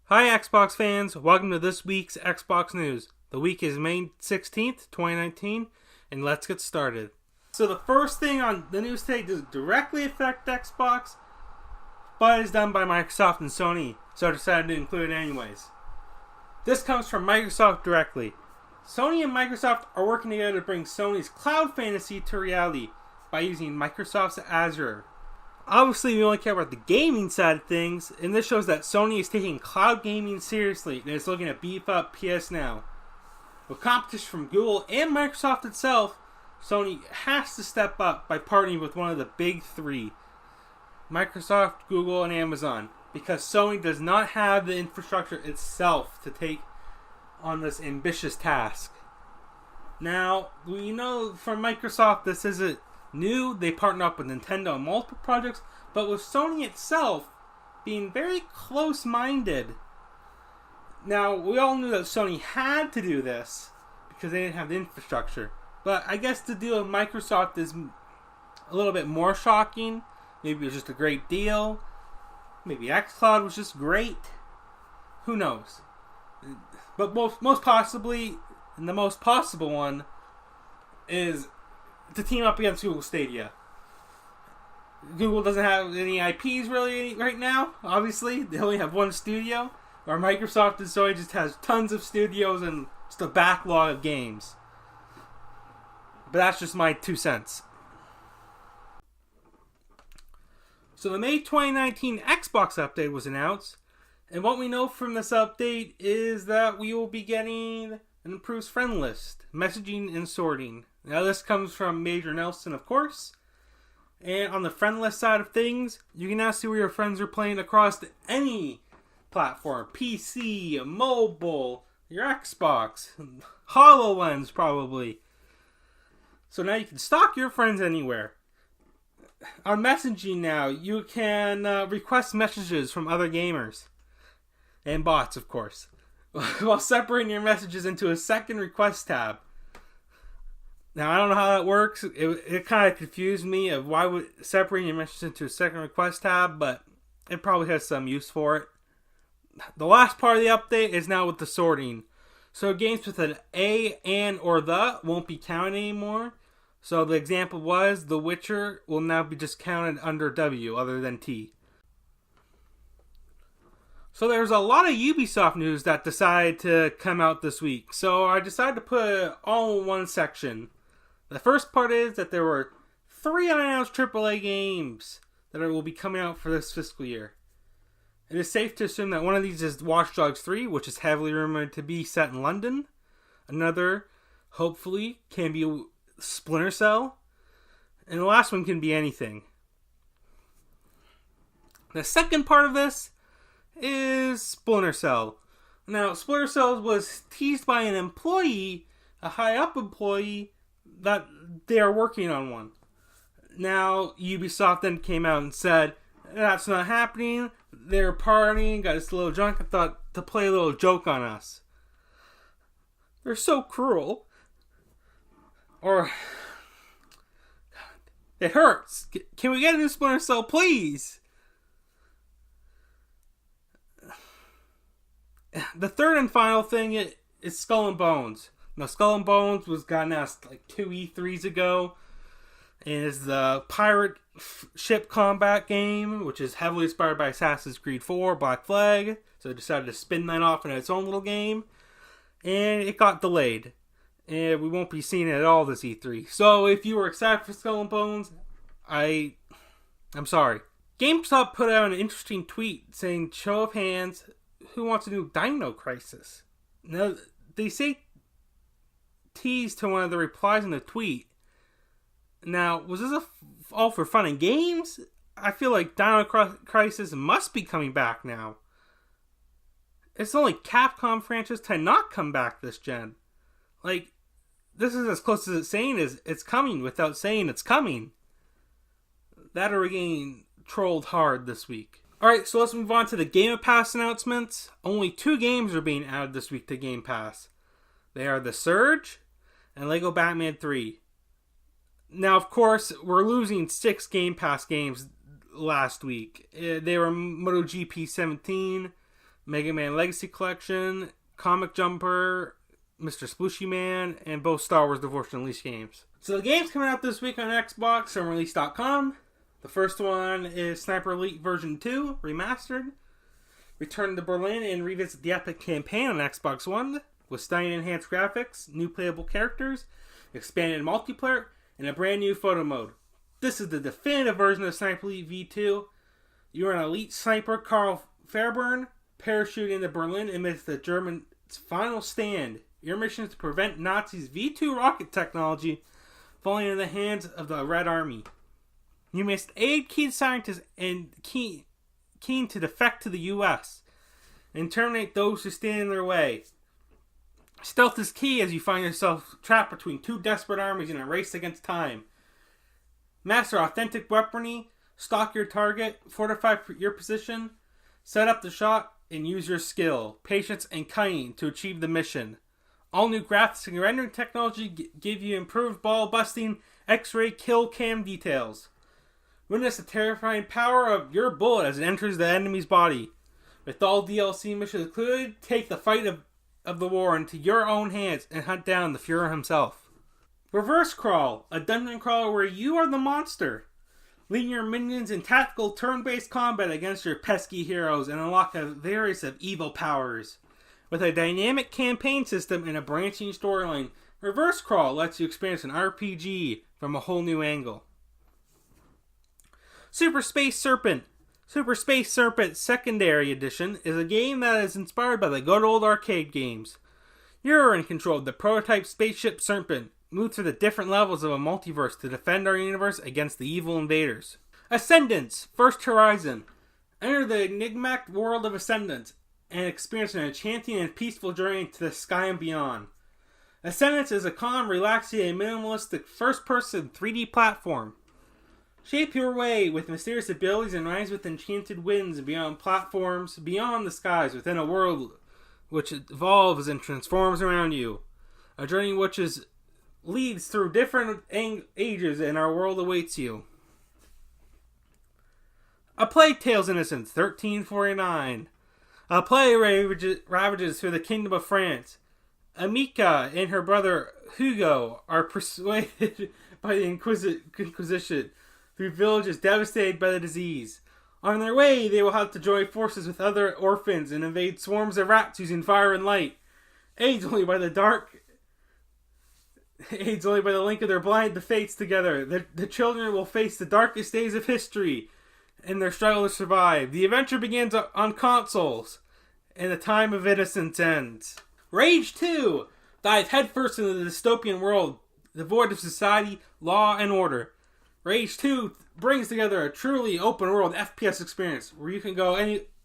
Hi Xbox fans, welcome to this week's Xbox News. The week is May 16th, 2019, and let's get started. So the first thing on the news today doesn't directly affect Xbox, but is done by Microsoft and Sony, so I decided to include it anyways. This comes from Microsoft directly. Sony and Microsoft are working together to bring Sony's cloud fantasy to reality by using Microsoft's Azure. Obviously, we only care about the gaming side of things, and this shows that Sony is taking cloud gaming seriously and is looking to beef up PS Now. With competition from Google and Microsoft itself, Sony has to step up by partnering with one of the big three, Microsoft, Google, and Amazon, because Sony does not have the infrastructure itself to take on this ambitious task. Now, we know from Microsoft this isn't new. They partner up with Nintendo on multiple projects, but with Sony itself being very close-minded. Now, we all knew that Sony had to do this because they didn't have the infrastructure. But I guess the deal with Microsoft is a little bit more shocking. Maybe it was just a great deal. Maybe xCloud was just great. Who knows? But most possibly, and the most possible one, is to team up against Google Stadia. Google doesn't have any IPs really right now, obviously. They only have one studio. Or Microsoft and Sony just has tons of studios and just a backlog of games. But that's just my 2 cents. So the May 2019 Xbox update was announced. And what we know from this update is that we will be getting an improved friend list, messaging, and sorting. Now this comes from Major Nelson, of course. And on the friend list side of things, you can now see where your friends are playing across any platform. PC, mobile, your Xbox, HoloLens probably. So now you can stalk your friends anywhere. On messaging now, you can request messages from other gamers. And bots, of course. While separating your messages into a second request tab. Now, I don't know how that works. It kind of confused me of why would separating your messages into a second request tab, but it probably has some use for it. The last part of the update is now with the sorting. So games with an A, and, or the won't be counted anymore. So the example was The Witcher will now be just counted under W other than T. So there's a lot of Ubisoft news that decided to come out this week. So I decided to put it all in one section. The first part is that there were 3 unannounced AAA games that will be coming out for this fiscal year. It is safe to assume that one of these is Watch Dogs 3, which is heavily rumored to be set in London. Another, hopefully, can be Splinter Cell. And the last one can be anything. The second part of this is Splinter Cell. Now, Splinter Cell was teased by an employee, a high-up employee, that they are working on one. Now, Ubisoft then came out and said, that's not happening. They're partying, got this little drunk, and thought to play a little joke on us. They're so cruel. Or, God, it hurts. Can we get a new Splinter Cell, please? The third and final thing is Skull and Bones. Now, Skull and Bones got announced like 2 E3s ago. And is the pirate ship combat game, which is heavily inspired by Assassin's Creed 4, Black Flag. So they decided to spin that off in its own little game. And it got delayed. And we won't be seeing it at all this E3. So if you were excited for Skull and Bones, I'm sorry. GameStop put out an interesting tweet saying, show of hands, who wants to do Dino Crisis? Now, they say tease to one of the replies in the tweet. Now, was this all for fun and games? I feel like Dino Crisis must be coming back now. It's the only Capcom franchise to not come back this gen. Like, this is as close as it's saying is it's coming without saying it's coming. That are getting trolled hard this week. Alright, so let's move on to the Game Pass announcements. Only 2 games are being added this week to Game Pass. They are The Surge and Lego Batman 3. Now, of course, we're losing 6 Game Pass games last week. They were MotoGP 17, Mega Man Legacy Collection, Comic Jumper, Mr. Splooshy Man, and both Star Wars Divorce Unleashed games. So the games coming out this week on Xbox from Release.com. The first one is Sniper Elite version 2, remastered. Return to Berlin and revisit the epic campaign on Xbox One with stunning enhanced graphics, new playable characters, expanded multiplayer, and a brand new photo mode. This is the definitive version of Sniper Elite V2. You're an elite sniper, Karl Fairburn, parachuting into Berlin amidst the Germans' final stand. Your mission is to prevent Nazis' V2 rocket technology falling into the hands of the Red Army. You must aid key scientists and keen to defect to the U.S. and terminate those who stand in their way. Stealth is key as you find yourself trapped between two desperate armies in a race against time. Master authentic weaponry, stalk your target, fortify your position, set up the shot, and use your skill, patience, and cunning to achieve the mission. All new graphics and rendering technology give you improved ball-busting X-ray kill cam details. Witness the terrifying power of your bullet as it enters the enemy's body. With all DLC missions included, take the fight of the war into your own hands and hunt down the Fuhrer himself. Reverse Crawl, a dungeon crawler where you are the monster. Lead your minions in tactical turn-based combat against your pesky heroes and unlock a various of evil powers. With a dynamic campaign system and a branching storyline, Reverse Crawl lets you experience an RPG from a whole new angle. Super Space Serpent Secondary Edition is a game that is inspired by the good old arcade games. You're in control of the prototype spaceship Serpent. Move through the different levels of a multiverse to defend our universe against the evil invaders. Ascendance First Horizon. Enter the enigmatic world of Ascendance and experience an enchanting and peaceful journey to the sky and beyond. Ascendance is a calm, relaxing, and minimalistic first-person 3D platform. Shape your way with mysterious abilities and rise with enchanted winds beyond platforms, beyond the skies, within a world which evolves and transforms around you. A journey which leads through different ages and our world awaits you. A Plague Tale's Innocence, 1349. A plague ravages through the kingdom of France. Amika and her brother Hugo are persuaded by the Inquisition through villages devastated by the disease. On their way, they will have to join forces with other orphans and invade swarms of rats using fire and light. Aids only by the link of their blind fates together. The children will face the darkest days of history in their struggle to survive. The adventure begins on consoles, and the time of innocence ends. Rage 2! Dive headfirst into the dystopian world, devoid of society, law, and order. Rage 2 brings together a truly open-world FPS experience where you can go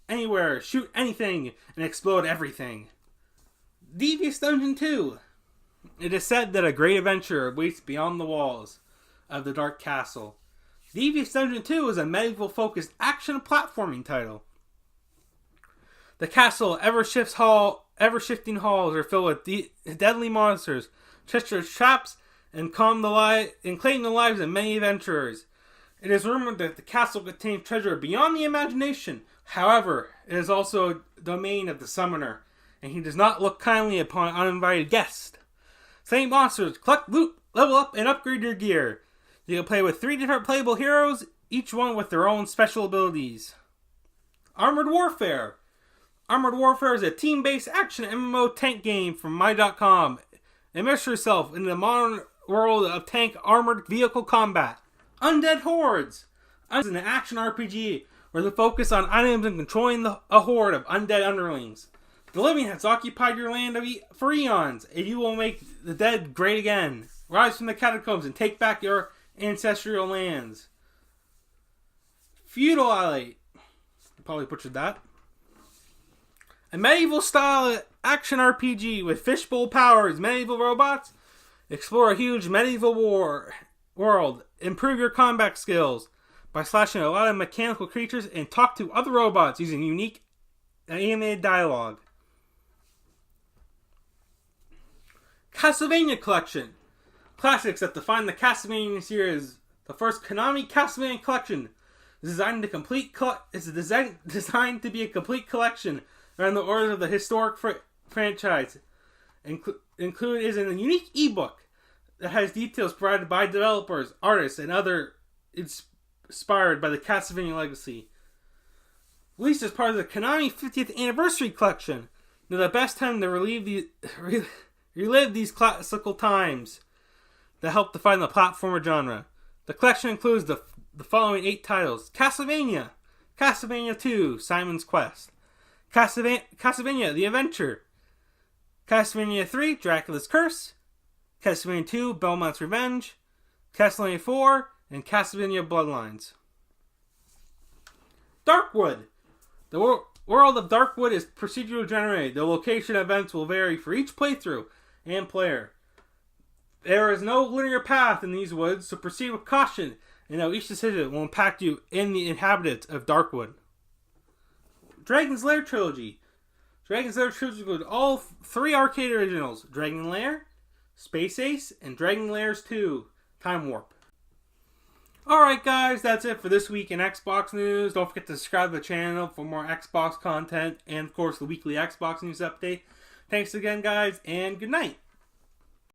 anywhere, shoot anything, and explode everything. Devious Dungeon 2. It is said that a great adventure awaits beyond the walls of the Dark Castle. Devious Dungeon 2 is a medieval-focused action platforming title. The castle ever-shifting halls are filled with deadly monsters, treacherous traps, and claim the lives of many adventurers. It is rumored that the castle contains treasure beyond the imagination. However, it is also a domain of the summoner, and he does not look kindly upon uninvited guests. Slay monsters, collect loot, level up, and upgrade your gear. You can play with 3 different playable heroes, each one with their own special abilities. Armored Warfare. Armored Warfare is a team-based action MMO tank game from My.com. Immerse yourself in the modern world of tank armored vehicle combat. Undead Hordes. Is an action RPG where the focus on items and controlling a horde of undead underlings. The living has occupied your land for eons, and you will make the dead great again. Rise from the catacombs and take back your ancestral lands. Feudalite. Probably butchered that. A medieval-style action RPG with fishbowl powers, medieval robots. Explore a huge medieval world. Improve your combat skills by slashing a lot of mechanical creatures and talk to other robots using unique animated dialogue. Castlevania Collection. Classics that define the Castlevania series. The first Konami Castlevania Collection is designed to be a complete collection around the order of the historic franchise. Included is a unique ebook that has details provided by developers, artists, and other inspired by the Castlevania legacy. Released as part of the Konami 50th Anniversary Collection. Now, the best time to relive these classical times that help define the platformer genre. The collection includes the following 8 titles: Castlevania, Castlevania 2, Simon's Quest, Castlevania The Adventure, Castlevania 3, Dracula's Curse, Castlevania 2, Belmont's Revenge, Castlevania 4, and Castlevania Bloodlines. Darkwood. The world of Darkwood is procedurally generated. The location events will vary for each playthrough and player. There is no linear path in these woods, so proceed with caution, and know each decision will impact you and the inhabitants of Darkwood. Dragon's Lair Trilogy. Dragon's Lair Trilogy includes all 3 arcade originals: Dragon Lair, Space Ace, and Dragon Lairs 2, Time Warp. Alright guys, that's it for this week in Xbox news. Don't forget to subscribe to the channel for more Xbox content and of course the weekly Xbox news update. Thanks again guys, and good night.